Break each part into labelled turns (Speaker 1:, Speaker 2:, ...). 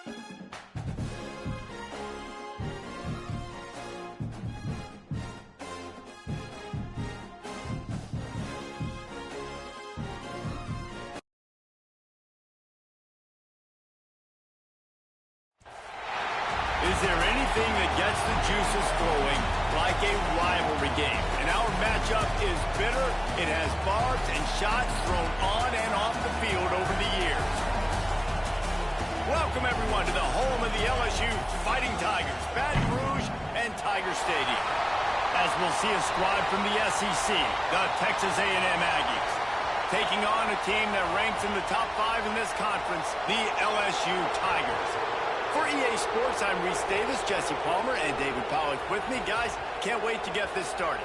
Speaker 1: Is there anything that gets the juices flowing like a rivalry game? And our matchup is bitter. It has barbs and shots thrown on and off the field over the years. Welcome, everyone, to the home of the LSU Fighting Tigers, Baton Rouge and Tiger Stadium. As we'll see a squad from the SEC, the Texas A&M Aggies, taking on a team that ranks in the top 5 in this conference, the LSU Tigers. For EA Sports, I'm Reese Davis, Jesse Palmer, and David Pollack with me. Guys, can't wait to get this started.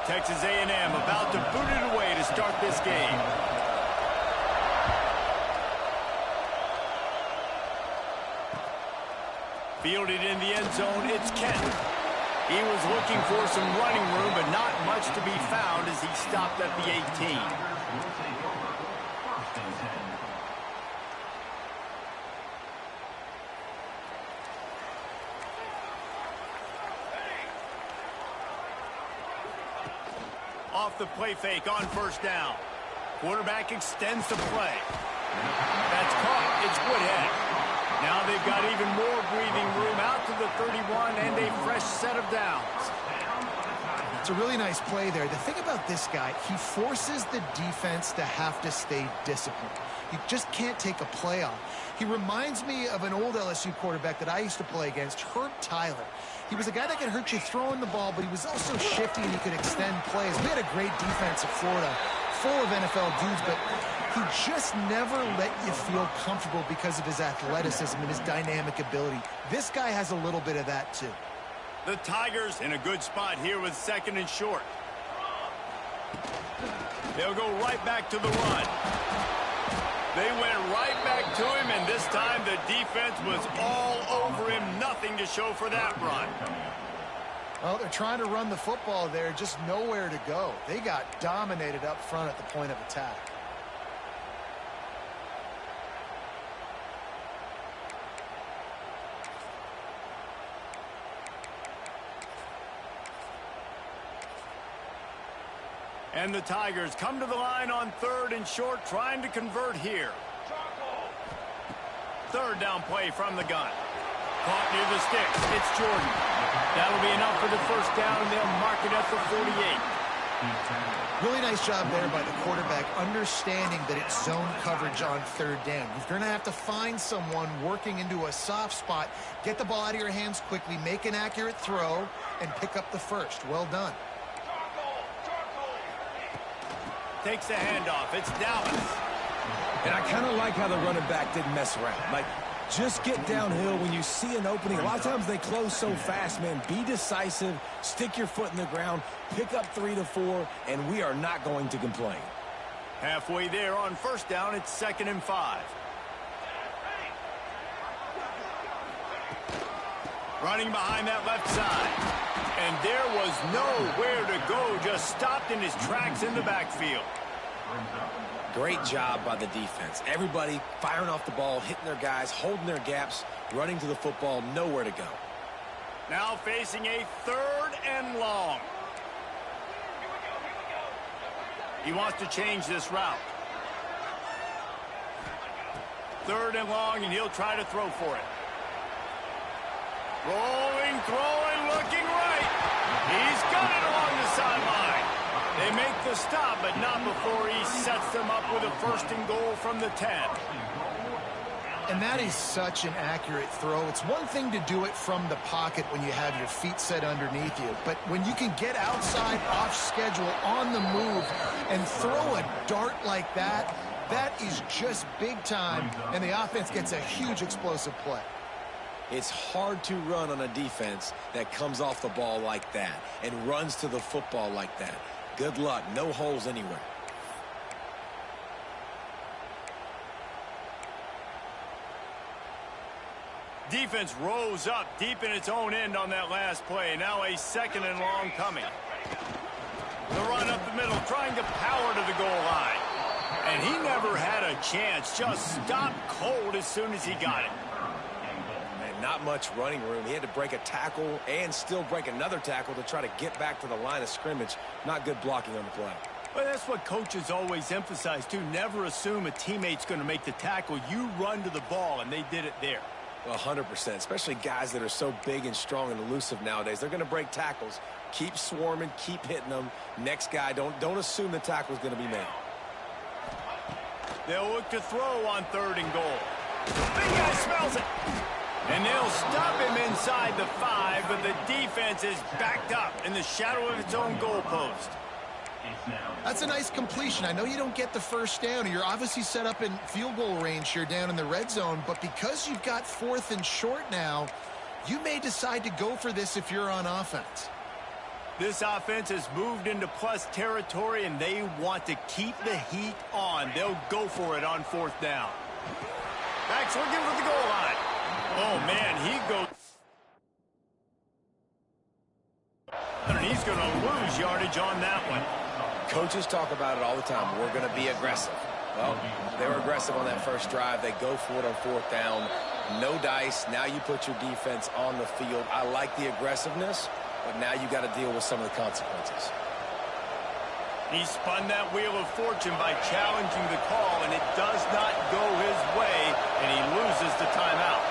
Speaker 1: Texas A&M about to boot it away to start this game. Fielded in the end zone, it's Kenton. He was looking for some running room, but not much to be found as he stopped at the 18. Off the play fake on first down. Quarterback extends the play. That's caught. It's Woodhead. Now they've got even more breathing room out to the 31 and a fresh set of downs.
Speaker 2: It's a really nice play there. The thing about this guy, he forces the defense to have to stay disciplined. You just can't take a play off. He reminds me of an old LSU quarterback that I used to play against, Herb Tyler. He was a guy that could hurt you throwing the ball, but he was also shifty and he could extend plays. We had a great defense at Florida, full of NFL dudes, but he just never let you feel comfortable because of his athleticism and his dynamic ability. This guy has a little bit of that too.
Speaker 1: The Tigers in a good spot here with 2nd and short. They'll go right back to the run. They went right back to him, and this time the defense was all over him. Nothing to show for that run.
Speaker 2: Well, they're trying to run the football there, just nowhere to go. They got dominated up front at the point of attack.
Speaker 1: And the Tigers come to the line on 3rd and short, trying to convert here. 3rd down play from the gun. Caught near the sticks. It's Jordan. That'll be enough for the first down, and they'll mark it at the 48.
Speaker 2: Really nice job there by the quarterback, understanding that it's zone coverage on 3rd down. You're going to have to find someone working into a soft spot, get the ball out of your hands quickly, make an accurate throw, and pick up the first. Well done.
Speaker 1: Takes the handoff. It's Dallas.
Speaker 3: And I kind of like how the running back didn't mess around. Like, just get downhill when you see an opening. A lot of times they close so fast, man. Be decisive. Stick your foot in the ground. Pick up 3 to 4, and we are not going to complain.
Speaker 1: Halfway there on first down, it's 2nd and 5. Running behind that left side. And there was nowhere to go, just stopped in his tracks in the backfield.
Speaker 3: Great job by the defense. Everybody firing off the ball, hitting their guys, holding their gaps, running to the football, nowhere to go.
Speaker 1: Now facing a 3rd and long. He wants to change this route. 3rd and long, and he'll try to throw for it. Rolling, throwing, looking right. He's got it along the sideline. They make the stop, but not before he sets them up with a 1st and goal from the 10.
Speaker 2: And that is such an accurate throw. It's one thing to do it from the pocket when you have your feet set underneath you, but when you can get outside, off schedule, on the move, and throw a dart like that, that is just big time, and the offense gets a huge explosive play.
Speaker 3: It's hard to run on a defense that comes off the ball like that and runs to the football like that. Good luck. No holes anywhere.
Speaker 1: Defense rose up deep in its own end on that last play. Now a second and long coming. The run up the middle, trying to power to the goal line. And he never had a chance. Just stopped cold as soon as he got it.
Speaker 3: And not much running room. He had to break a tackle and still break another tackle to try to get back to the line of scrimmage. Not good blocking on the play.
Speaker 1: Well, that's what coaches always emphasize, too. Never assume a teammate's going to make the tackle. You run to the ball, and they did it there.
Speaker 3: 100%, especially guys that are so big and strong and elusive nowadays. They're going to break tackles. Keep swarming, keep hitting them. Next guy, don't assume the tackle is going to be made.
Speaker 1: They'll look to throw on 3rd and goal. Big guy smells it. And they'll stop him inside the 5, but the defense is backed up in the shadow of its own goalpost.
Speaker 2: That's a nice completion. I know you don't get the first down. You're obviously set up in field goal range here down in the red zone, but because you've got 4th and short now, you may decide to go for this if you're on offense.
Speaker 1: This offense has moved into plus territory, and they want to keep the heat on. They'll go for it on 4th down. Backs looking for the goal line. Oh, man, he goes. And he's going to lose yardage on that one.
Speaker 3: Coaches talk about it all the time. We're going to be aggressive. Well, they were aggressive on that first drive. They go for it on 4th down. No dice. Now you put your defense on the field. I like the aggressiveness, but now you got to deal with some of the consequences.
Speaker 1: He spun that wheel of fortune by challenging the call, and it does not go his way, and he loses the timeout.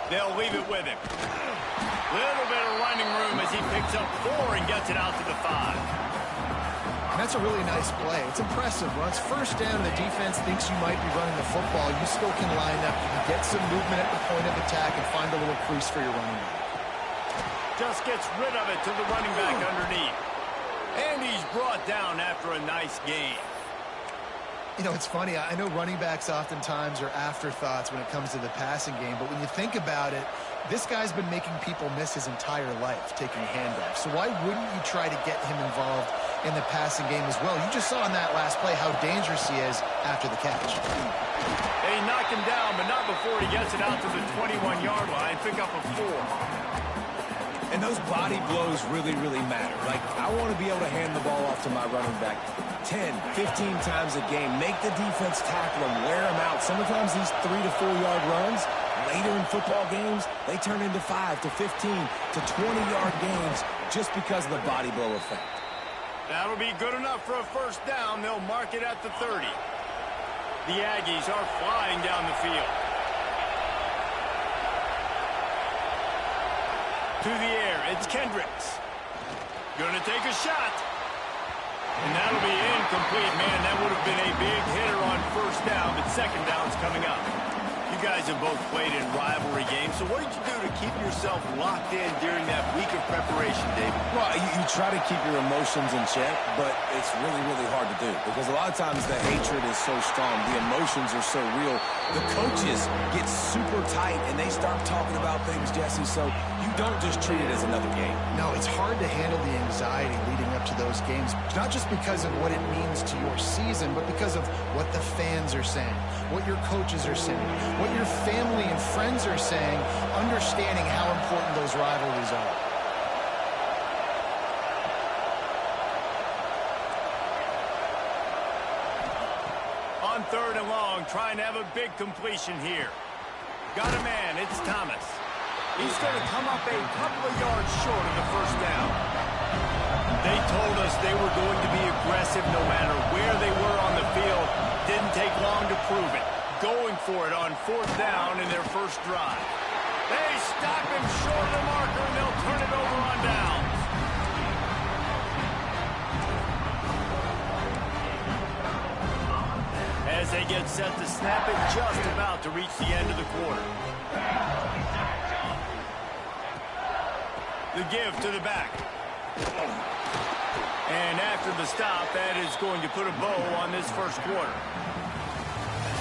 Speaker 1: They'll leave it with him. Little bit of running room as he picks up 4 and gets it out to the 5.
Speaker 2: And that's a really nice play. It's impressive. When it's 1st down, the defense thinks you might be running the football. You still can line up. You can get some movement at the point of attack and find a little crease for your running back.
Speaker 1: Just gets rid of it to the running back underneath. And he's brought down after a nice gain.
Speaker 2: You know, it's funny. I know running backs oftentimes are afterthoughts when it comes to the passing game, but when you think about it, this guy's been making people miss his entire life taking handoffs. So why wouldn't you try to get him involved in the passing game as well? You just saw in that last play how dangerous he is after the catch.
Speaker 1: They knock him down, but not before he gets it out to the 21-yard line. Pick up a 4.
Speaker 3: And those body blows really, really matter. Like, I want to be able to hand the ball off to my running back 10, 15 times a game. Make the defense tackle him, wear him out. Sometimes these 3 to 4 yard runs, later in football games, they turn into 5 to 15 to 20-yard games just because of the body blow effect.
Speaker 1: That'll be good enough for a 1st down. They'll mark it at the 30. The Aggies are flying down the field. To the air, it's Kendricks. Gonna take a shot. And that'll be incomplete, man. That would have been a big hitter on 1st down, but 2nd down's coming up. You guys have both played in rivalry games, so what did you do to keep yourself locked in during that week of preparation, David?
Speaker 3: Well, you try to keep your emotions in check, but it's really, really hard to do because a lot of times the hatred is so strong. The emotions are so real. The coaches get super tight, and they start talking about things, Jesse, so you don't just treat it as another game.
Speaker 2: No, it's hard to handle the anxiety leading up to those games, not just because of what it means to your season, but because of what the fans are saying, what your coaches are saying, what your family and friends are saying, understanding how important those rivalries are.
Speaker 1: On 3rd and long, trying to have a big completion here. Got a man, it's Thomas. He's going to come up a couple of yards short of the 1st down. They told us they were going to be aggressive no matter where they were on the field. Didn't take long to prove it. Going for it on 4th down in their 1st drive. They stop him short of the marker, and they'll turn it over on downs. As they get set to snap it, just about to reach the end of the quarter. The give to the back. And after the stop, that is going to put a bow on this 1st quarter.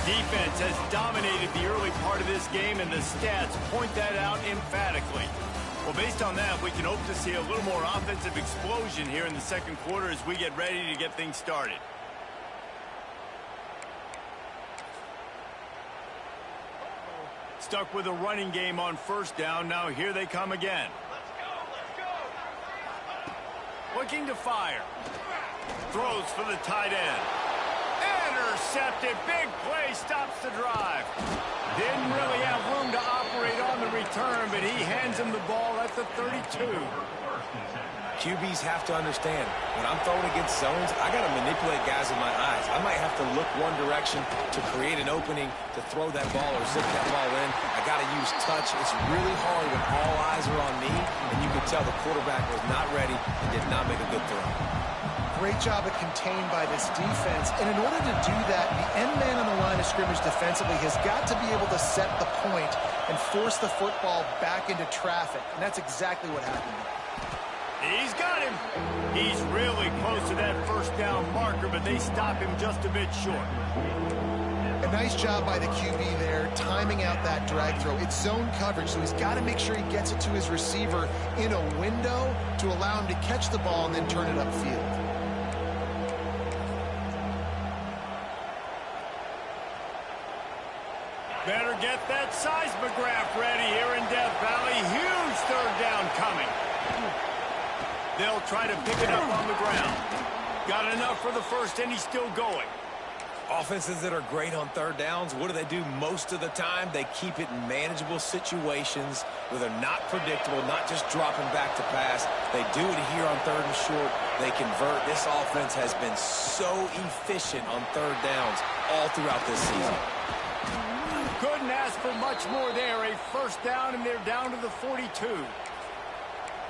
Speaker 1: Defense has dominated the early part of this game, and the stats point that out emphatically. Well, based on that, we can hope to see a little more offensive explosion here in the 2nd quarter as we get ready to get things started. stuck with a running game on first down. Now here they come again. Looking to fire. Throws for the tight end. Intercepted. Big play. Stops the drive. Didn't really have room to operate on the return, but he hands him the ball at the 32.
Speaker 3: QBs have to understand, when I'm throwing against zones, I got to manipulate guys with my eyes. I might have to look one direction to create an opening to throw that ball or zip that ball in. I got to use touch. It's really hard when all eyes are on me, and you can tell the quarterback was not ready and did not make a good throw.
Speaker 2: Great job of contained by this defense. And in order to do that, the end man on the line of scrimmage defensively has got to be able to set the point and force the football back into traffic. And that's exactly what happened.
Speaker 1: He's got him. He's really close to that first down marker, but they stop him just a bit short.
Speaker 2: A nice job by the QB there, timing out that drag throw. It's zone coverage, so he's got to make sure he gets it to his receiver in a window to allow him to catch the ball and then turn it upfield.
Speaker 1: Better get that seismograph ready here in Death Valley. Huge third down coming. They'll try to pick it up on the ground. Got enough for the first, and he's still going.
Speaker 3: Offenses that are great on third downs, what do? Most of the time, they keep it in manageable situations where they're not predictable, not just dropping back to pass. They do it here on third and short. They convert. This offense has been so efficient on third downs all throughout this season.
Speaker 1: Couldn't ask for much more there. A first down, and they're down to the 42.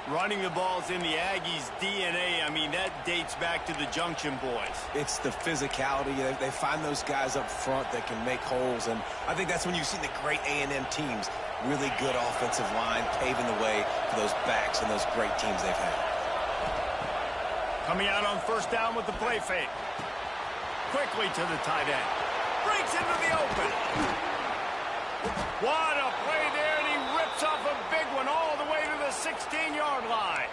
Speaker 1: Running the ball's in the Aggies' DNA. I mean, that dates back to the Junction Boys.
Speaker 3: It's the physicality. They find those guys up front that can make holes, and I think that's when you see the great A&M teams. Really good offensive line, paving the way for those backs and those great teams they've had.
Speaker 1: Coming out on first down with the play fake. Quickly to the tight end. Breaks into the open. What a play there, and he rips off a big one all the way to the 16-yard line.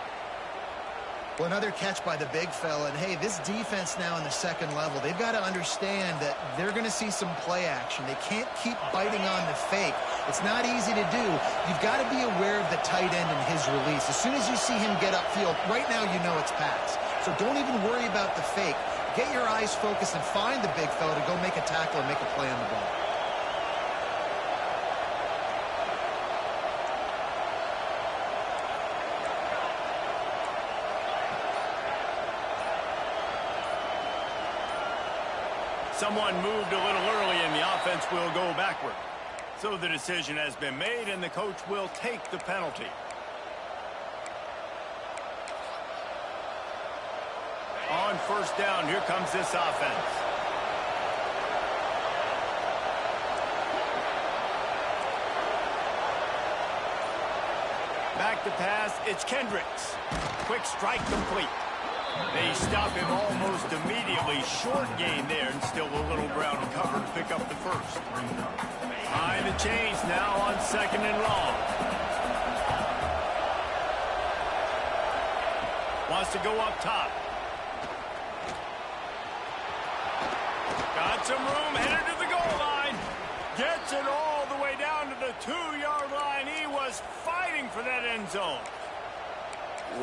Speaker 2: Well, another catch by the big fella. And, hey, this defense now in the second level, they've got to understand that they're going to see some play action. They can't keep biting on the fake. It's not easy to do. You've got to be aware of the tight end and his release. As soon as you see him get upfield, right now you know it's pass. So don't even worry about the fake. Get your eyes focused and find the big fella to go make a tackle or make a play on the ball.
Speaker 1: Someone moved a little early, and the offense will go backward. So the decision has been made, and the coach will take the penalty. On first down, here comes this offense. Back to pass, it's Kendricks. Quick strike complete. They stop him almost immediately. Short gain there, and still a little ground to cover to pick up the first. Behind the chains now on second and long. Wants to go up top. Got some room, headed to the goal line. Gets it all the way down to the 2-yard line. He was fighting for that end zone.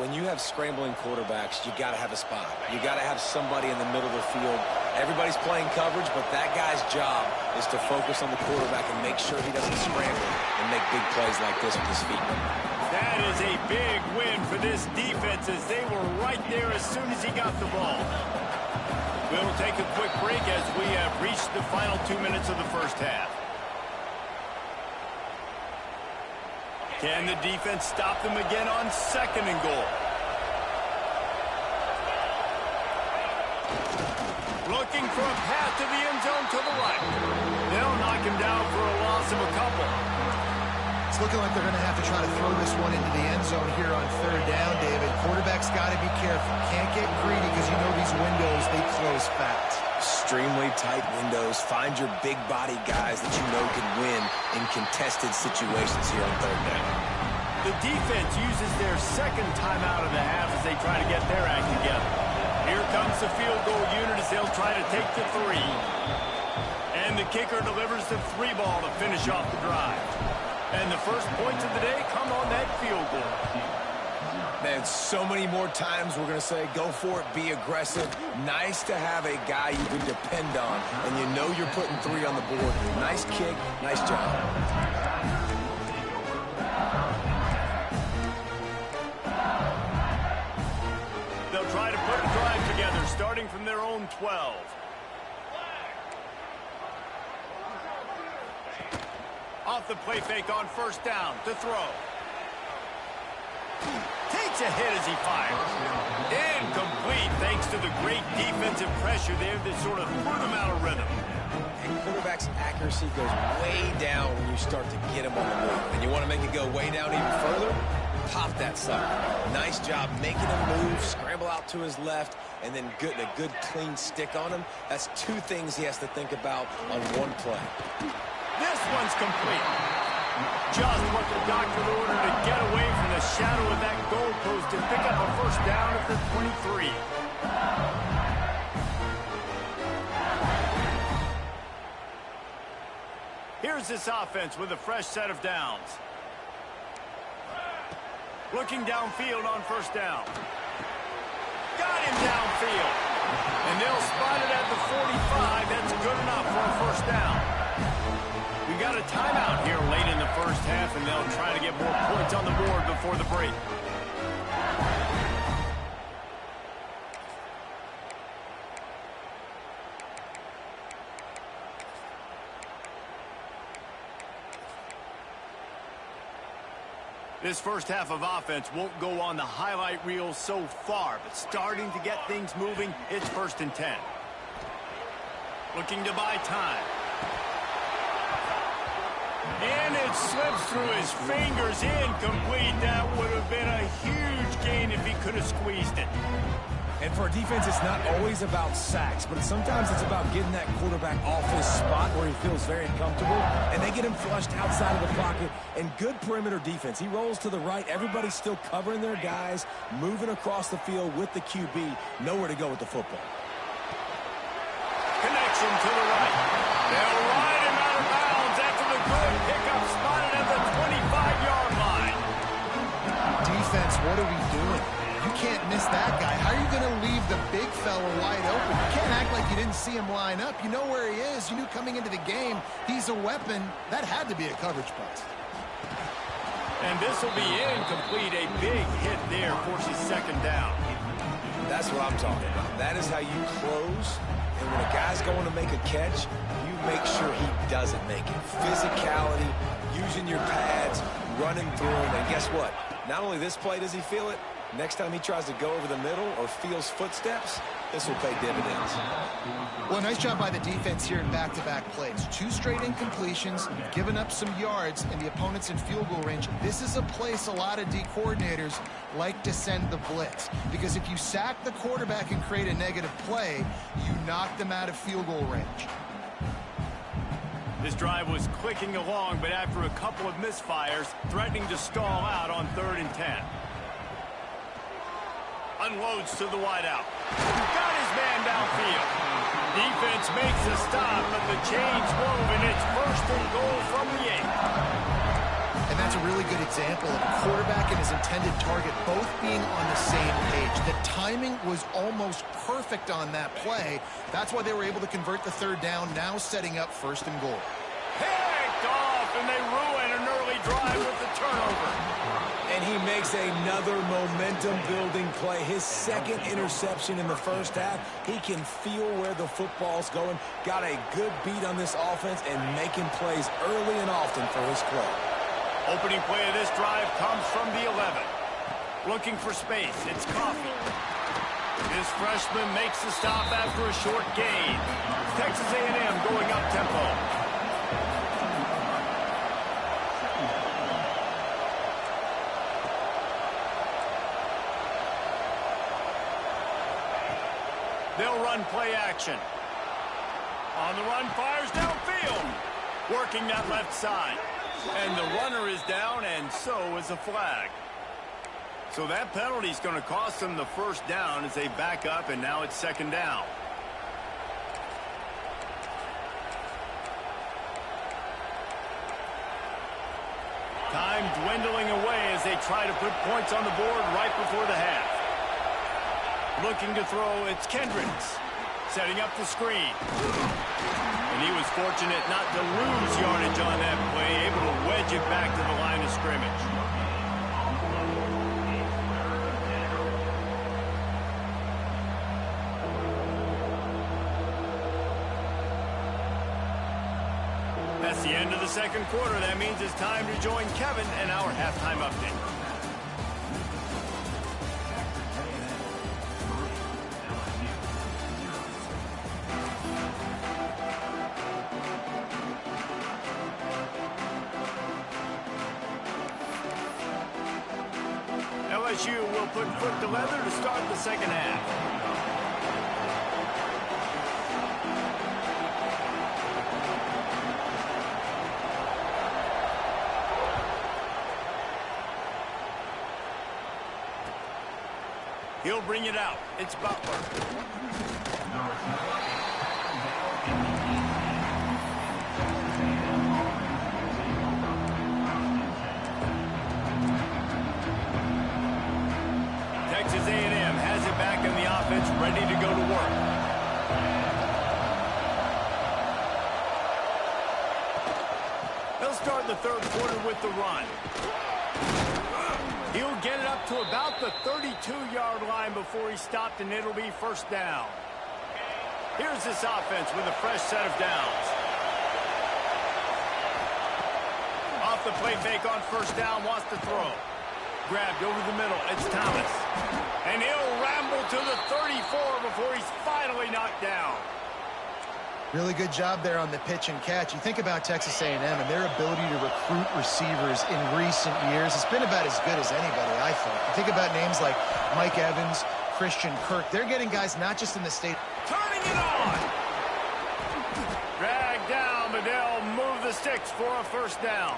Speaker 3: When you have scrambling quarterbacks, you got to have a spot. You got to have somebody in the middle of the field. Everybody's playing coverage, but that guy's job is to focus on the quarterback and make sure he doesn't scramble and make big plays like this with his feet.
Speaker 1: That is a big win for this defense, as they were right there as soon as he got the ball. We'll take a quick break as we have reached the final 2 minutes of the first half. Can the defense stop them again on second and goal? Looking for a path to the end zone to the right. They'll knock him down for a loss of a couple.
Speaker 2: It's looking like they're going to have to try to throw this one into the end zone here on third down, David. Quarterback's got to be careful. Can't get greedy because you know these windows, they close fast.
Speaker 3: Extremely tight windows. Find your big body guys that you know can win in contested situations here on third down.
Speaker 1: The defense uses their second timeout of the half as they try to get their act together. Here comes the field goal unit as they'll try to take the 3. And the kicker delivers the 3 ball to finish off the drive. And the first points of the day come on that field goal.
Speaker 3: Man, so many more times we're going to say, go for it, be aggressive. Nice to have a guy you can depend on, and you know you're putting 3 on the board. Nice kick, nice job.
Speaker 1: They'll try to put a drive together, starting from their own 12. Off the play fake on first down to throw. Takes a hit as he fires. Incomplete thanks to the great defensive pressure there that sort of threw them out of rhythm.
Speaker 3: And quarterback's accuracy goes way down when you start to get him on the move. And you want to make it go way down even further? Pop that sucker. Nice job making him move, scramble out to his left, and then a good clean stick on him. That's 2 things he has to think about on one play.
Speaker 1: This one's complete. Just what the doctor ordered to get away from the shadow of that goalpost and pick up a first down at the 23. Here's this offense with a fresh set of downs. Looking downfield on first down. Got him downfield. And they'll spot it at the 45. That's good enough for a first down. We got a timeout here late in the first half, and they'll try to get more points on the board before the break. This first half of offense won't go on the highlight reel so far, but starting to get things moving, it's 1st and 10. Looking to buy time. And it slips through his fingers, incomplete. That would have been a huge gain if he could have squeezed it.
Speaker 3: And for a defense, it's not always about sacks, but sometimes it's about getting that quarterback off his spot where he feels very uncomfortable, and they get him flushed outside of the pocket. And good perimeter defense. He rolls to the right. Everybody's still covering their guys, moving across the field with the QB. Nowhere to go with the football.
Speaker 1: Connection to the right. They'll ride him out of bounds after the good pickup spotted at the 25-yard line.
Speaker 2: Defense, what are we doing? You can't miss that guy. How are you going to leave the big fella wide open? You can't act like you didn't see him line up. You know where he is. You knew coming into the game he's a weapon. That had to be a coverage bust.
Speaker 1: And this will be incomplete. A big hit there forces 2nd down.
Speaker 3: That's what I'm talking about. That is how you close. And when a guy's going to make a catch, you make sure he doesn't make it. Physicality, using your pads, running through him. And guess what? Not only this play does he feel it, next time he tries to go over the middle or feels footsteps, this will pay dividends.
Speaker 2: Well, nice job by the defense here in back-to-back plays. 2 straight incompletions, given up some yards, and the opponent's in field goal range. This is a place a lot of D coordinators like to send the blitz, because if you sack the quarterback and create a negative play, you knock them out of field goal range.
Speaker 1: This drive was clicking along, but after a couple of misfires, threatening to stall out on 3rd and 10. Unloads to the wideout. Got his man downfield. Defense makes a stop, but the chains move, and it's 1st and goal from the 8.
Speaker 2: And that's a really good example of a quarterback and his intended target both being on the same page. The timing was almost perfect on that play. That's why they were able to convert the 3rd down, now setting up 1st and goal.
Speaker 1: Picked off, and they ruin an early drive with the turnover.
Speaker 3: And he makes another momentum-building play. His 2nd interception in the first half. He can feel where the football's going. Got a good beat on this offense and making plays early and often for his club.
Speaker 1: Opening play of this drive comes from the 11. Looking for space. It's Coffee. This freshman makes the stop after a short gain. Texas A&M going up-tempo. They'll run play action. On the run, fires downfield. Working that left side. And the runner is down, and so is a flag. So that penalty is going to cost them the 1st down as they back up, and now it's 2nd down. Time dwindling away as they try to put points on the board right before the half. Looking to throw, it's Kendricks. Setting up the screen. And he was fortunate not to lose yardage on that play, able to wedge it back to the line of scrimmage. That's the end of the second quarter. That means it's time to join Kevin and our halftime update. LSU will put foot to leather to start the second half. He'll bring it out. It's Butler. Texas A&M has it back in the offense, ready to go to work. They'll start the third quarter with the run. He'll get it up to about the 32-yard line before he stopped, and it'll be first down. Here's this offense with a fresh set of downs. Off the play fake on first down, wants to throw. Grabbed over the middle, it's Thomas. And he'll ramble to the 34 before he's finally knocked down.
Speaker 2: Really good job there on the pitch and catch. You think about Texas A&M and their ability to recruit receivers in recent years. It's been about as good as anybody, I think. You think about names like Mike Evans, Christian Kirk. They're getting guys not just in the state.
Speaker 1: Turning it on. Drag down, but they'll move the sticks for a first down.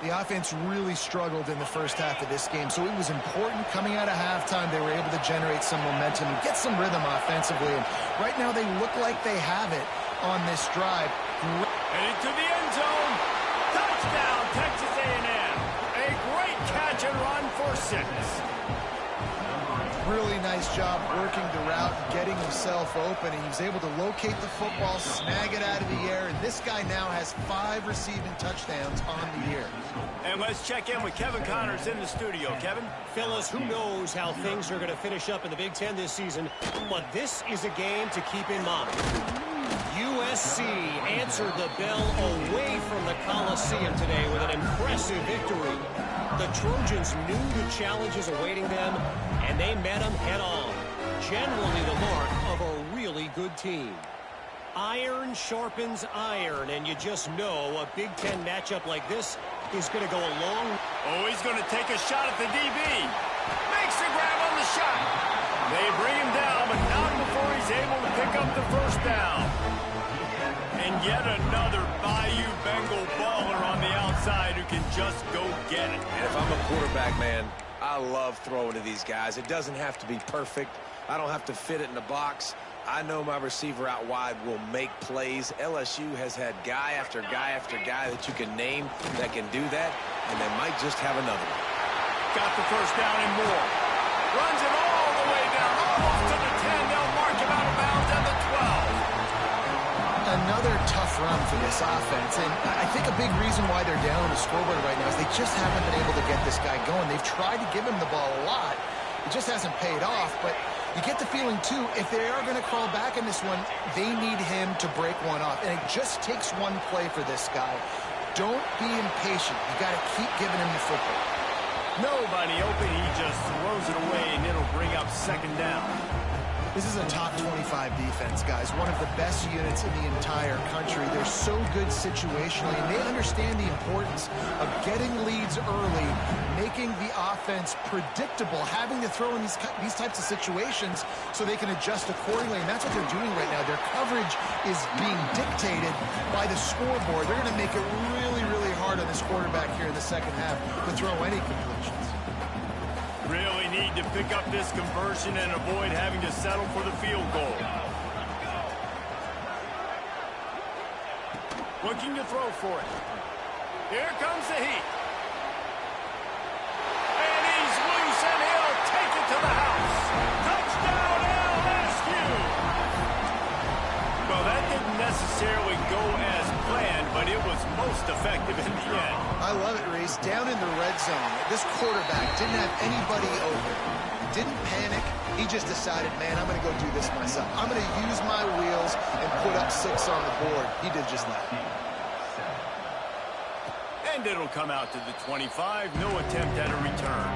Speaker 2: The offense really struggled in the first half of this game, so it was important coming out of halftime they were able to generate some momentum and get some rhythm offensively. And right now they look like they have it on this drive.
Speaker 1: Headed to the end zone. Touchdown, Texas A&M. A great catch and run for 6.
Speaker 2: Really nice job working the route and getting himself open. And he was able to locate the football, snag it out of the air, and this guy now has 5 receiving touchdowns on the year.
Speaker 1: And let's check in with Kevin Connors in the studio. Kevin?
Speaker 4: Fellas, who knows how things are going to finish up in the Big Ten this season, but this is a game to keep in mind. USC answered the bell away from the Coliseum today with an impressive victory. The Trojans knew the challenges awaiting them, and they met them head-on. Generally the mark of a really good team. Iron sharpens iron, and you just know a Big Ten matchup like this is going to go a long...
Speaker 1: Oh, he's going to take a shot at the DB. Makes the grab on the shot. They bring him down, but not before he's able to pick up the first down. And yet another Bayou Bengal baller on the outside who can just go get it.
Speaker 3: And if I'm a quarterback, man, I love throwing to these guys. It doesn't have to be perfect. I don't have to fit it in the box. I know my receiver out wide will make plays. LSU has had guy after guy after guy that you can name that can do that, and they might just have another one.
Speaker 1: Got the first down and more. Runs it all the way down, almost to the 10. They'll mark him out of bounds at the 12.
Speaker 2: Another tough run for this offense, and I think a big reason why they're down on the scoreboard right now is they just haven't been able to get this guy going. They've tried to give him the ball a lot. It just hasn't paid off, but you get the feeling, too, if they are going to crawl back in this one, they need him to break one off, and it just takes one play for this guy. Don't be impatient. You got to keep giving him the football.
Speaker 1: Nobody open. He just throws it away, and it'll bring up second down.
Speaker 2: This is a top 25 defense, guys. One of the best units in the entire country. They're so good situationally, and they understand the importance of getting leads early, making the offense predictable, having to throw in these types of situations so they can adjust accordingly, and that's what they're doing right now. Their coverage is being dictated by the scoreboard. They're going to make it really, really hard on this quarterback here in the second half to throw any completions.
Speaker 1: Really need to pick up this conversion and avoid having to settle for the field goal. Looking to throw for it. Here comes the heat.
Speaker 2: this quarterback didn't have anybody open. Didn't panic. He just decided, man, I'm going to go do this myself. I'm going to use my wheels and put up 6 on the board. He did just that.
Speaker 1: And it'll come out to the 25. No attempt at a return.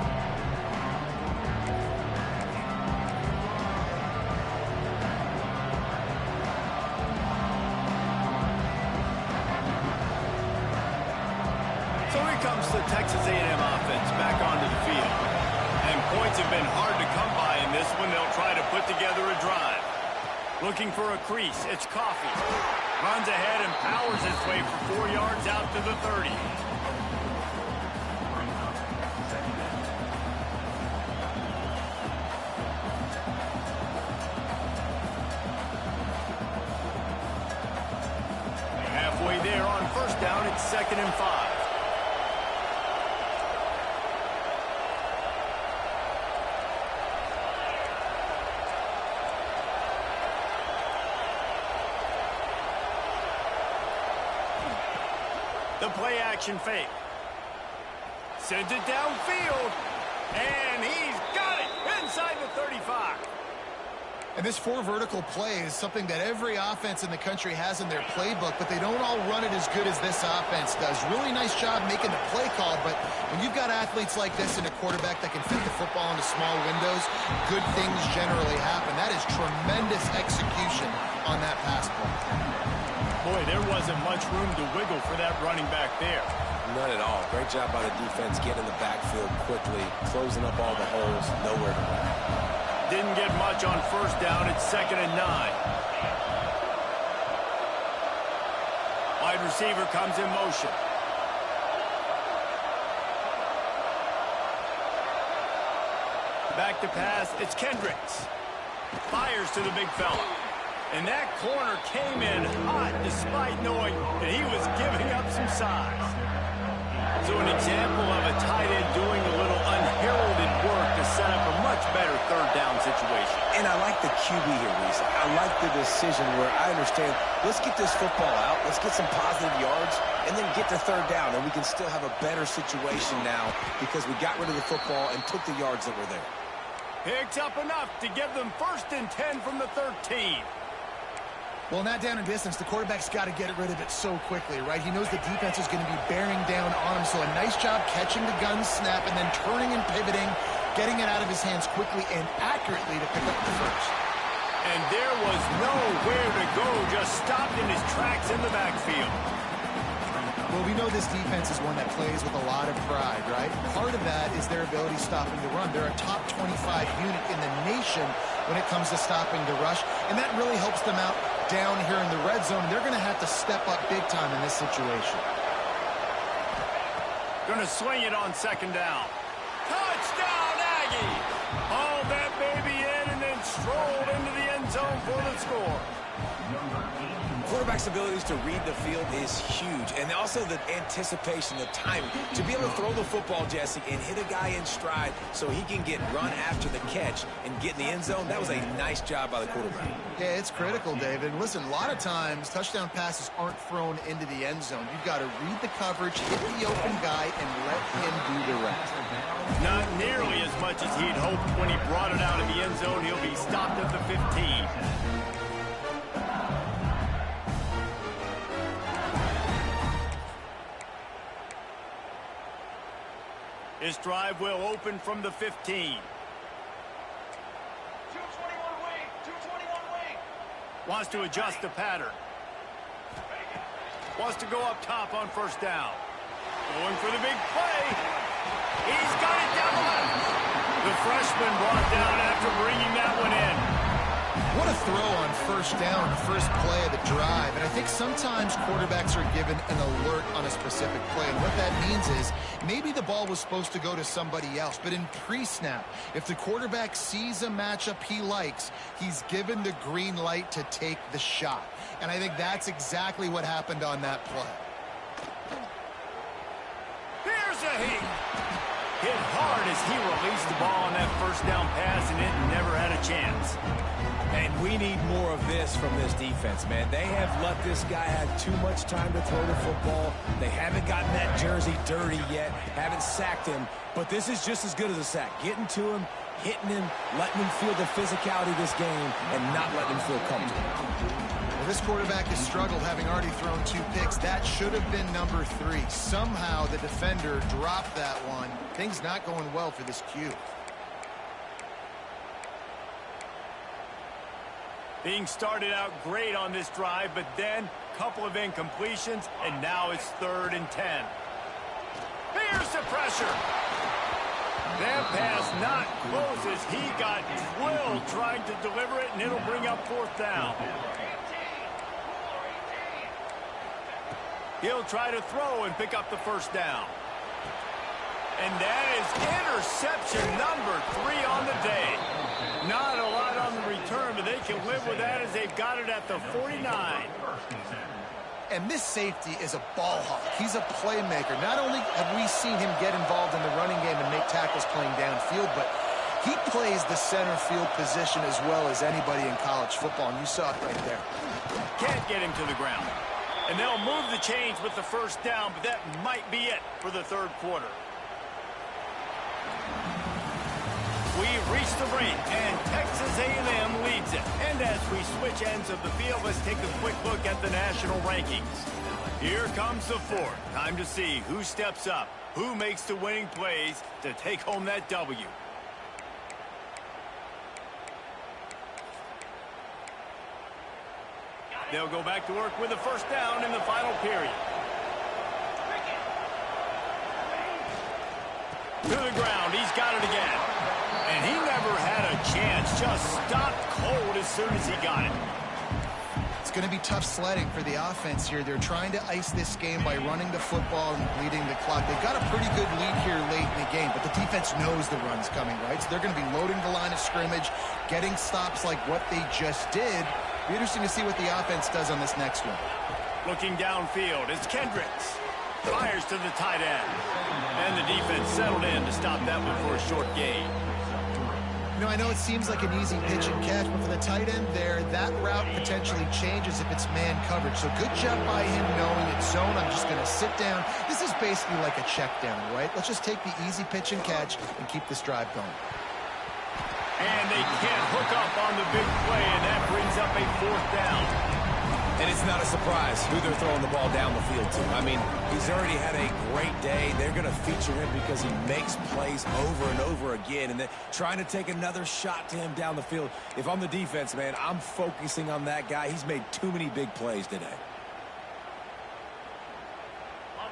Speaker 1: So here comes the Texas A&M offense back onto the field. And points have been hard to come by in this one. They'll try to put together a drive. Looking for a crease. It's Coffee. Runs ahead and powers his way for 4 yards out to the 30. Halfway there on first down, it's 2nd and 5. The play-action fake. Sends it downfield. And he's got it inside the 35.
Speaker 2: And this 4 vertical play is something that every offense in the country has in their playbook, but they don't all run it as good as this offense does. Really nice job making the play call, but when you've got athletes like this and a quarterback that can fit the football into small windows, good things generally happen. That is tremendous execution on that pass play.
Speaker 1: Boy, there wasn't much room to wiggle for that running back there.
Speaker 3: None at all. Great job by the defense getting in the backfield quickly, closing up all the holes, nowhere to run.
Speaker 1: Didn't get much on first down. It's 2nd and 9. Wide receiver comes in motion. Back to pass. It's Kendricks. Fires to the big fella. And that corner came in hot despite knowing that he was giving up some size. So an example of a tight end doing a little unheralded work to set up a much better 3rd down situation.
Speaker 3: And I like the QB here, Reese. I like the decision where I understand, let's get this football out, let's get some positive yards, and then get to 3rd down, and we can still have a better situation now because we got rid of the football and took the yards that were there.
Speaker 1: Picks up enough to give them 1st and 10 from the 13.
Speaker 2: Well, not down in distance, the quarterback's got to get rid of it so quickly, right? He knows the defense is going to be bearing down on him, so a nice job catching the gun snap and then turning and pivoting, getting it out of his hands quickly and accurately to pick up the 1st.
Speaker 1: And there was nowhere to go, just stopped in his tracks in the backfield.
Speaker 2: Well, we know this defense is one that plays with a lot of pride, right? Part of that is their ability stopping the run. They're a top 25 unit in the nation when it comes to stopping the rush, and that really helps them out down here in the red zone. They're going to have to step up big time in this situation.
Speaker 1: Going to swing it on 2nd down. Touchdown, Aggie! Hauled that baby in and then strolled into the end zone for the score.
Speaker 3: Quarterback's abilities to read the field is huge, and also the anticipation, the timing. To be able to throw the football, Jesse, and hit a guy in stride so he can get run after the catch and get in the end zone, that was a nice job by the quarterback.
Speaker 2: Yeah, it's critical, David. Listen, a lot of times touchdown passes aren't thrown into the end zone. You've got to read the coverage, hit the open guy, and let him do the rest.
Speaker 1: Not nearly as much as he'd hoped when he brought it out of the end zone. He'll be stopped at the 15. This drive will open from the 15.
Speaker 4: 221 wing, 221 wing.
Speaker 1: Wants to adjust the pattern. Wants to go up top on first down. Going for the big play. He's got it down the left. The freshman brought down after bringing that one in.
Speaker 2: What a throw on first down, first play of the drive. And I think sometimes quarterbacks are given an alert on a specific play. And what that means is maybe the ball was supposed to go to somebody else. But in pre-snap, if the quarterback sees a matchup he likes, he's given the green light to take the shot. And I think that's exactly what happened on that play.
Speaker 1: Here's a heat. Hit hard as he released the ball on that first down pass, and it never had a chance.
Speaker 3: And we need more of this from this defense, man. They have let this guy have too much time to throw the football. They haven't gotten that jersey dirty yet, haven't sacked him. But this is just as good as a sack. Getting to him, hitting him, letting him feel the physicality of this game, and not letting him feel comfortable.
Speaker 2: Well, this quarterback has struggled, having already thrown 2 picks. That should have been number 3. Somehow the defender dropped that one. Things not going well for this Q.
Speaker 1: Being started out great on this drive, but then a couple of incompletions, and now it's 3rd and 10. Here's the pressure. That pass not close as he got drilled trying to deliver it, and it'll bring up 4th down. He'll try to throw and pick up the 1st down. And that is interception number 3 on the day. Not a lot on the return, but they can live with that as they've got it at the 49.
Speaker 2: And this safety is a ball hawk. He's a playmaker. Not only have we seen him get involved in the running game and make tackles playing downfield, but he plays the center field position as well as anybody in college football, and you saw it right there.
Speaker 1: Can't get him to the ground. And they'll move the chains with the 1st down, but that might be it for the 3rd quarter. We've reached the break, and Texas A&M leads it. And as we switch ends of the field, let's take a quick look at the national rankings. Here comes the 4th. Time to see who steps up, who makes the winning plays to take home that W. They'll go back to work with a 1st down in the final period. To the ground, he's got it again. And he never had a chance, just stopped cold as soon as he got it.
Speaker 2: It's going to be tough sledding for the offense here. They're trying to ice this game by running the football and bleeding the clock. They've got a pretty good lead here late in the game, but the defense knows the run's coming, right? So they're going to be loading the line of scrimmage, getting stops like what they just did. Be interesting to see what the offense does on this next one.
Speaker 1: Looking downfield, it's Kendricks. Fires to the tight end. And the defense settled in to stop that one for a short gain.
Speaker 2: You know, I know it seems like an easy pitch and catch, but for the tight end there, that route potentially changes if it's man coverage. So good job by him knowing it's zone. I'm just going to sit down. This is basically like a check down, right? Let's just take the easy pitch and catch and keep this drive going.
Speaker 1: And they can't hook up on the big play, and that brings up a 4th down.
Speaker 3: And it's not a surprise who they're throwing the ball down the field to. I mean, he's already had a great day. They're going to feature him because he makes plays over and over again. And they're trying to take another shot to him down the field. If I'm the defense, man, I'm focusing on that guy. He's made too many big plays today.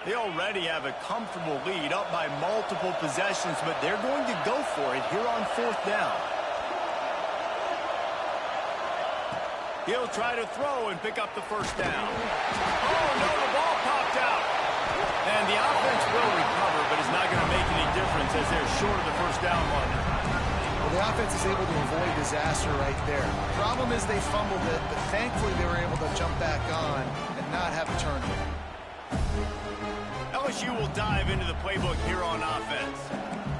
Speaker 1: They already have a comfortable lead up by multiple possessions, but they're going to go for it here on 4th down. He'll try to throw and pick up the 1st down. Oh, no, the ball popped out. And the offense will recover, but it's not going to make any difference as they're short of the 1st down marker.
Speaker 2: Well, the offense is able to avoid disaster right there. Problem is they fumbled it, but thankfully they were able to jump back on and not have a turnover.
Speaker 1: LSU will dive into the playbook here on offense.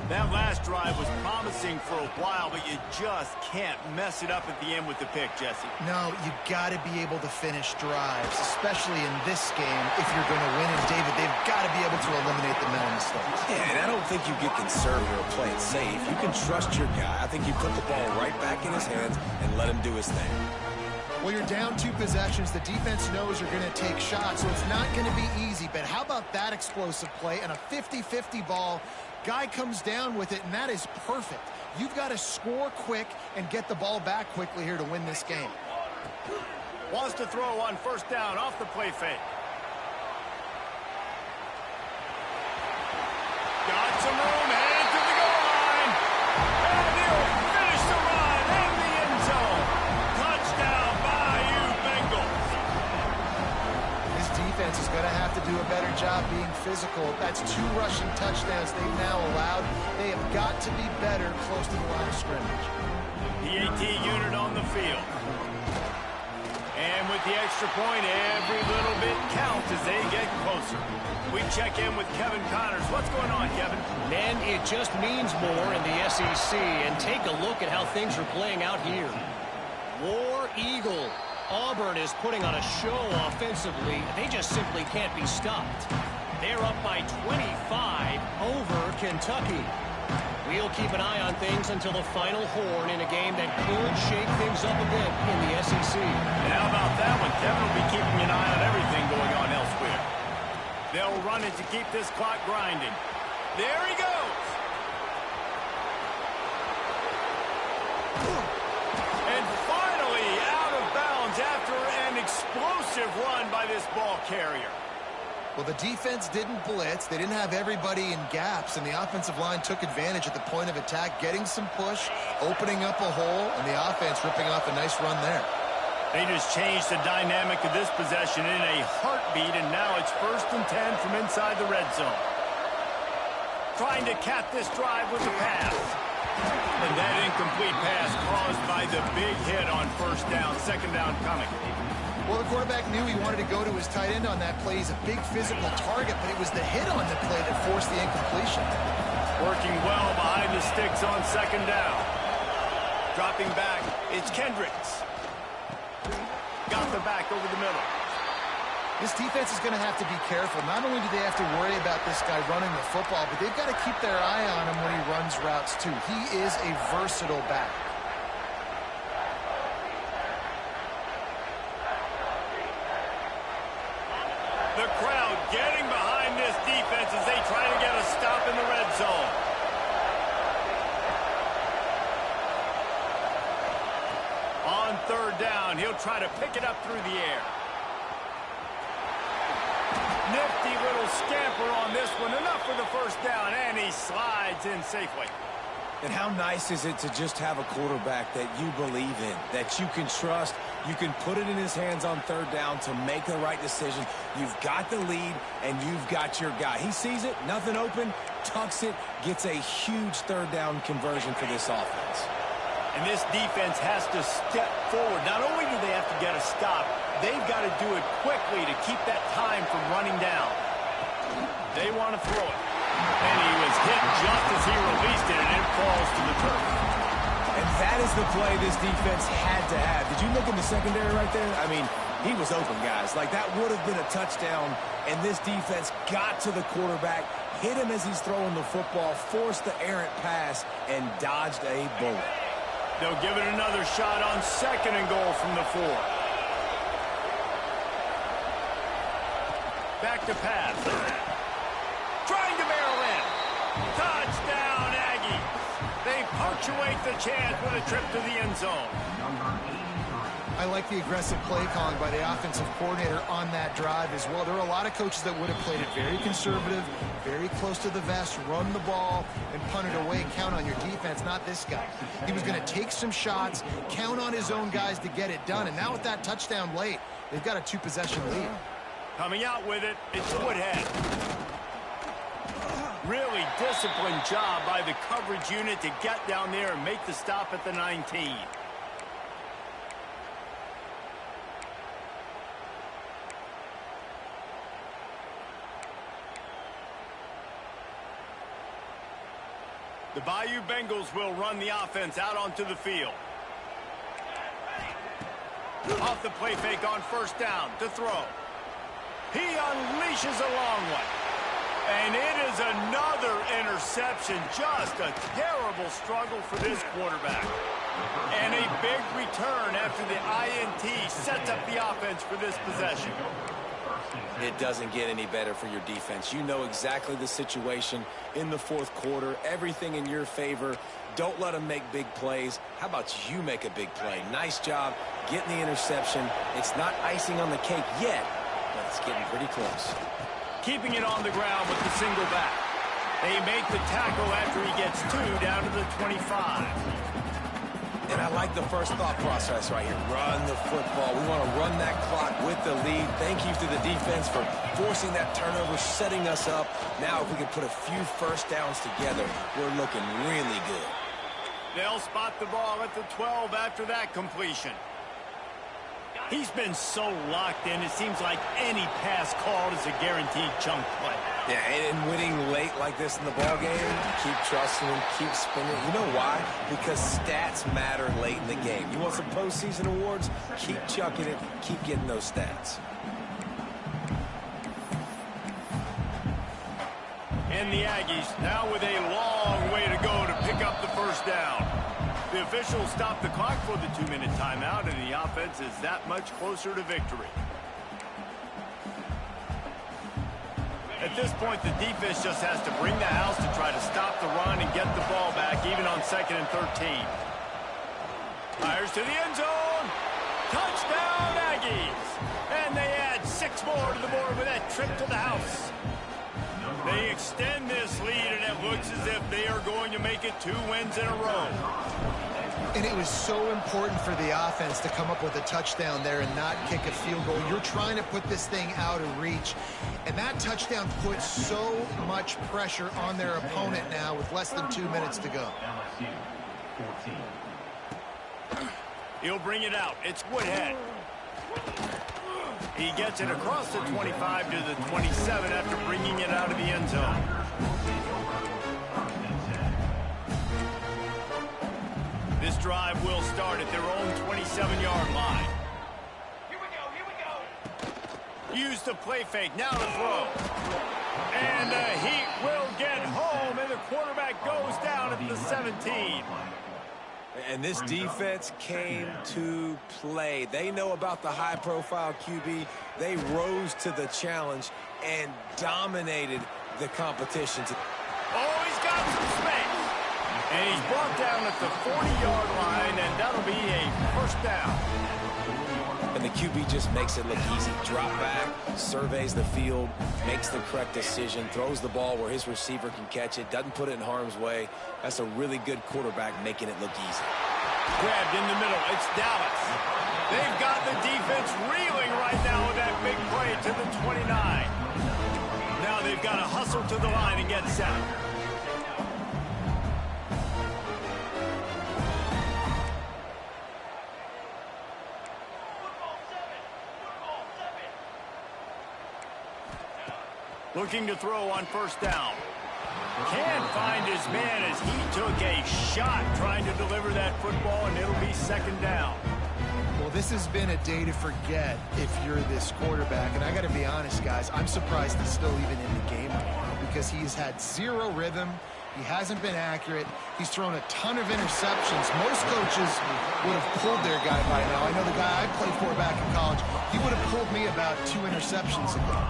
Speaker 1: That last drive was promising for a while, but you just can't mess it up at the end with the pick, Jesse.
Speaker 2: No, you got to be able to finish drives, especially in this game if you're going to win. And, David, they've got to be able to eliminate the mental mistakes.
Speaker 3: Yeah, and I don't think you get conservative or play it safe. You can trust your guy. I think you put the ball right back in his hands and let him do his thing.
Speaker 2: Well, you're down 2 possessions. The defense knows you're going to take shots, so it's not going to be easy. But how about that explosive play and a 50-50 ball? Guy comes down with it, and that is perfect. You've got to score quick and get the ball back quickly here to win this game.
Speaker 1: Wants to throw on 1st down off the play fake. Got some room, headed to the goal line. And he'll finish the run in the end zone. Touchdown, Bayou Bengals.
Speaker 2: This defense is going to have to do a better job being physical. That's 2 rushing touchdowns they've now allowed. They have got to be better close to the line of scrimmage.
Speaker 1: The AT unit on the field. And with the extra point, every little bit counts as they get closer. We check in with Kevin Connors. What's going on, Kevin?
Speaker 4: Man, it just means more in the SEC. And take a look at how things are playing out here. War Eagle. Auburn is putting on a show offensively. They just simply can't be stopped. They're up by 25 over Kentucky. We'll keep an eye on things until the final horn in a game that could shake things up a bit in the SEC.
Speaker 1: And how about that one? Kevin will be keeping an eye on everything going on elsewhere. They'll run it to keep this clock grinding. There he goes. And finally out of bounds after an explosive run by this ball carrier.
Speaker 2: Well, the defense didn't blitz. They didn't have everybody in gaps, and the offensive line took advantage at the point of attack, getting some push, opening up a hole, and the offense ripping off a nice run there.
Speaker 1: They just changed the dynamic of this possession in a heartbeat, and now it's 1st and 10 from inside the red zone. Trying to cap this drive with the pass. And that incomplete pass caused by the big hit on 1st down, 2nd down coming.
Speaker 2: Well, the quarterback knew he wanted to go to his tight end on that play. He's a big physical target, but it was the hit on the play that forced the incompletion.
Speaker 1: Working well behind the sticks on 2nd down. Dropping back, it's Kendricks. Got the back over the middle.
Speaker 2: This defense is going to have to be careful. Not only do they have to worry about this guy running the football, but they've got to keep their eye on him when he runs routes, too. He is a versatile back.
Speaker 1: The crowd getting behind this defense as they try to get a stop in the red zone. On 3rd down, he'll try to pick it up through the air. Nifty little scamper on this one. Enough for the 1st down, and he slides in safely.
Speaker 3: And how nice is it to just have a quarterback that you believe in, that you can trust, you can put it in his hands on 3rd down to make the right decision. You've got the lead, and you've got your guy. He sees it, nothing open, tucks it, gets a huge 3rd down conversion for this offense.
Speaker 1: And this defense has to step forward. Not only do they have to get a stop, they've got to do it quickly to keep that time from running down. They want to throw it. And he was hit just as he released it, and it falls to the turf.
Speaker 3: And that is the play this defense had to have. Did you look in the secondary right there? I mean, he was open, guys. Like, that would have been a touchdown, and this defense got to the quarterback, hit him as he's throwing the football, forced the errant pass, and dodged a bullet.
Speaker 1: They'll give it another shot on 2nd and goal from the 4. Back to pass. Trying to barrel in. Touchdown, Aggies. They punctuate the chance with a trip to the end zone.
Speaker 2: I like the aggressive play calling by the offensive coordinator on that drive as well. There are a lot of coaches that would have played it very conservative, very close to the vest, run the ball, and punt it away. Count on your defense, not this guy. He was going to take some shots, count on his own guys to get it done. And now with that touchdown late, they've got a 2-possession lead.
Speaker 1: Coming out with it, it's Woodhead. Really disciplined job by the coverage unit to get down there and make the stop at the 19. The Bayou Bengals will run the offense out onto the field. Off the play fake on 1st down to throw. He unleashes a long one. And it is another interception. Just a terrible struggle for this quarterback. And a big return after the INT sets up the offense for this possession.
Speaker 3: It doesn't get any better for your defense. You know exactly the situation in the 4th quarter. Everything in your favor. Don't let them make big plays. How about you make a big play? Nice job getting the interception. It's not icing on the cake yet, but it's getting pretty close.
Speaker 1: Keeping it on the ground with the single back. They make the tackle after he gets 2 down to the 25.
Speaker 3: And I like the first thought process right here. Run the football. We want to run that clock with the lead. Thank you to the defense for forcing that turnover, setting us up. Now, if we can put a few 1st downs together, we're looking really good.
Speaker 1: They'll spot the ball at the 12 after that completion. He's been so locked in, it seems like any pass called is a guaranteed chunk play.
Speaker 3: Yeah, and winning late like this in the ball game, keep trusting him, keep spinning. You know why? Because stats matter late in the game. You want some postseason awards? Keep chucking it, keep getting those stats.
Speaker 1: And the Aggies now with a long way to go to pick up the first down. The officials stop the clock for the 2-minute timeout, and the offense is that much closer to victory. At this point, the defense just has to bring the house to try to stop the run and get the ball back, even on 2nd and 13. Fires to the end zone. Touchdown, Aggies. And they add 6 more to the board with that trip to the house. They extend this lead, and it looks as if they are going to make it 2 wins in a row.
Speaker 2: And it was so important for the offense to come up with a touchdown there and not kick a field goal. You're trying to put this thing out of reach. And that touchdown puts so much pressure on their opponent now with less than 2 minutes to go.
Speaker 1: He'll bring it out. It's Woodhead. He gets it across the 25 to the 27 after bringing it out of the end zone. This drive will start at their own 27-yard line. Here we go. Use the play fake. Now the throw. And the Heat will get home, and the quarterback goes down at the 17.
Speaker 3: And this defense came to play. They know about the high-profile QB. They rose to the challenge and dominated the competition.
Speaker 1: Oh, he's got some space. And he's brought down at the 40-yard line, and that'll be a first down.
Speaker 3: And the QB just makes it look easy. Drop back, surveys the field, makes the correct decision, throws the ball where his receiver can catch it, doesn't put it in harm's way. That's a really good quarterback making it look easy.
Speaker 1: Grabbed in the middle. It's Dallas. They've got the defense reeling right now with that big play to the 29. Now they've got to hustle to the line and get set. Looking to throw on first down. Can't find his man as he took a shot trying to deliver that football, and it'll be second down.
Speaker 2: Well, this has been a day to forget if you're this quarterback. And I got to be honest, guys, I'm surprised he's still even in the game right now because he's had zero rhythm. He hasn't been accurate. He's thrown a ton of interceptions. Most coaches would have pulled their guy by now. I know the guy I played for back in college, he would have pulled me about 2 interceptions ago.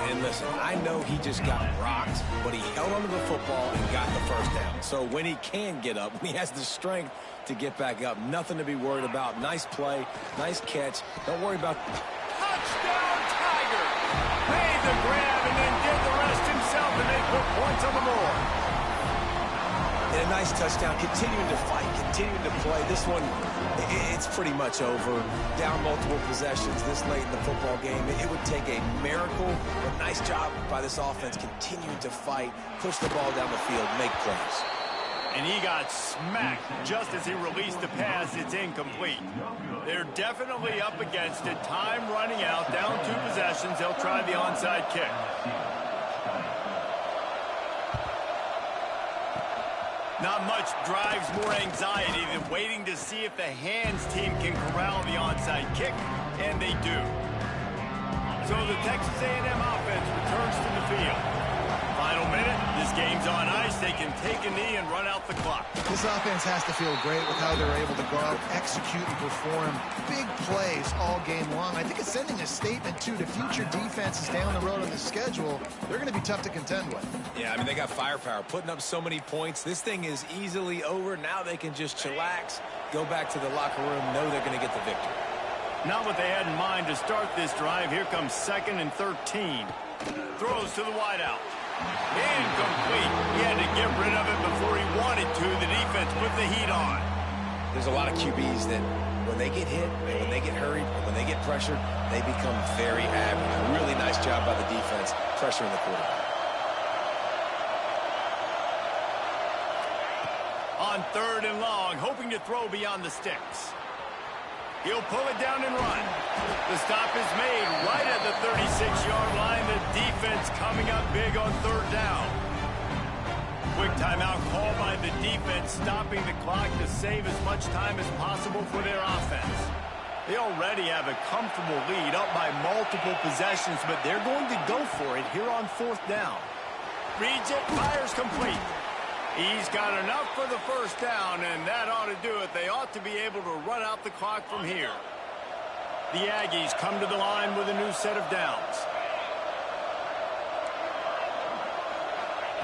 Speaker 3: And listen, I know he just got rocked, but he held onto the football and got the first down. So when he can get up, when he has the strength to get back up, nothing to be worried about. Nice play, nice catch. Don't worry about...
Speaker 1: Touchdown, Tiger! Made the grab and then did the rest himself, and they put points on the board.
Speaker 3: And a nice touchdown, continuing to fight, continuing to play. This one, it's pretty much over. Down multiple possessions this late in the football game. It would take a miracle, but nice job by this offense continuing to fight, push the ball down the field, make plays.
Speaker 1: And he got smacked just as he released the pass. It's incomplete. They're definitely up against it. Time running out, down 2 possessions. They'll try the onside kick. Not much drives more anxiety than waiting to see if the hands team can corral the onside kick, and they do. So the Texas A&M offense returns to the field. Final minute, this game's on ice. They can take a knee and run out the clock.
Speaker 2: This offense has to feel great with how they're able to go out, execute, and perform big plays all game long. I think it's sending a statement, too, to future defenses down the road on the schedule. They're going to be tough to contend with.
Speaker 3: Yeah, I mean, they got firepower, putting up so many points. This thing is easily over. Now they can just chillax, go back to the locker room, know they're going to get the victory.
Speaker 1: Not what they had in mind to start this drive. Here comes 2nd and 13. Throws to the wideout. Incomplete. He had to get rid of it before he wanted to. The defense put the heat on.
Speaker 3: There's a lot of QBs that when they get hit, and when they get hurried, and when they get pressured, they become very average. Really nice job by the defense, pressuring the quarterback. On 3rd and long, hoping to throw beyond the sticks.
Speaker 1: He'll pull it down and run. The stop is made right at the 36-yard line. The defense coming up big on third down. Quick timeout called by the defense, stopping the clock to save as much time as possible for their offense. They already have a comfortable lead, up by multiple possessions, but they're going to go for it here on fourth down. Reads it, fires complete. He's got enough for the first down, and that ought to do it. They ought to be able to run out the clock from here. The Aggies come to the line with a new set of downs.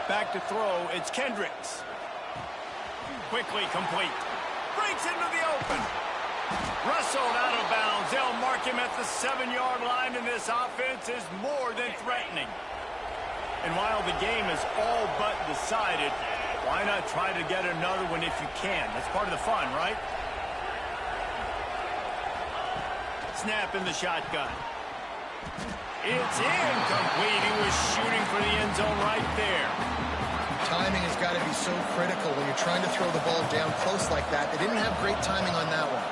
Speaker 1: Back to throw, it's Kendricks. Quickly complete. Breaks into the open. Wrestled out of bounds. They'll mark him at the 7-yard line, and this offense is more than threatening. And while the game is all but decided, why not try to get another one if you can? That's part of the fun, right? Snap in the shotgun. It's incomplete. He was shooting for the end zone right there.
Speaker 2: Timing has got to be so critical when you're trying to throw the ball down close like that. They didn't have great timing on that one.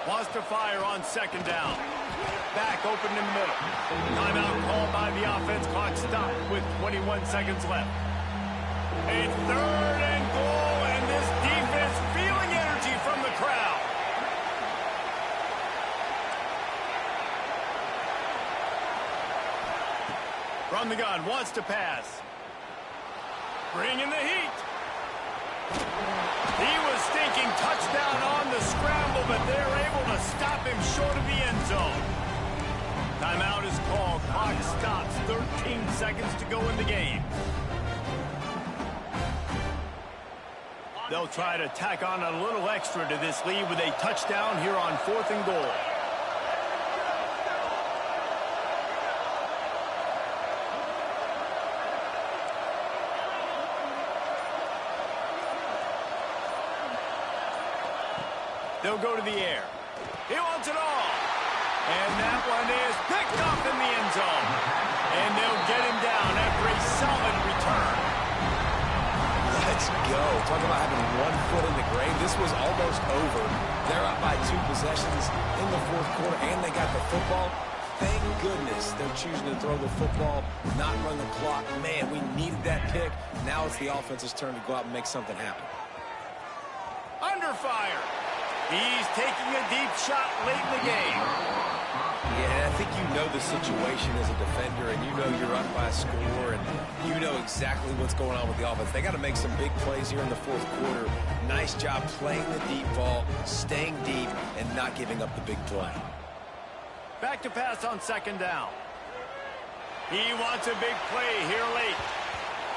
Speaker 1: Wants to fire on second down. Back open in the middle. Timeout called by the offense. Clock stopped with 21 seconds left. A third and goal, and this defense feeling energy from the crowd. From the gun, wants to pass. Bringing the heat. He was thinking touchdown on the scramble, but they're able to stop him short of the end zone. Timeout is called. Clock stops. 13 seconds to go in the game. They'll try to tack on a little extra to this lead with a touchdown here on fourth and goal. They'll go to the air. He wants it all. And that one is picked up in the end zone. And they'll get him down after a solid return.
Speaker 3: Let's go. Talk about having one foot in the grave. This was almost over. They're up by 2 possessions in the fourth quarter, and they got the football. Thank goodness they're choosing to throw the football, not run the clock. Man, we needed that pick. Now it's the offense's turn to go out and make something happen.
Speaker 1: Under fire. He's taking a deep shot late in the game.
Speaker 3: Yeah, I think you know the situation as a defender, and you know you're up by a score, and you know exactly what's going on with the offense. They got to make some big plays here in the fourth quarter. Nice job playing the deep ball, staying deep, and not giving up the big play.
Speaker 1: Back to pass on second down. He wants a big play here late.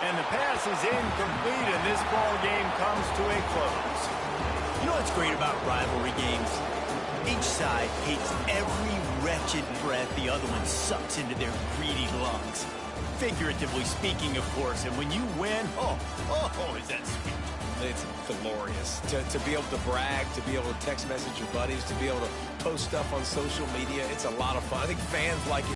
Speaker 1: And the pass is incomplete, and this ball game comes to a close. You know what's great about rivalry games? Each side hates every wretched breath the other one sucks into their greedy lungs. Figuratively speaking, of course, and when you win, oh, is that sweet.
Speaker 3: It's glorious. To be able to brag, to be able to text message your buddies, to be able to post stuff on social media, it's a lot of fun. I think fans like it.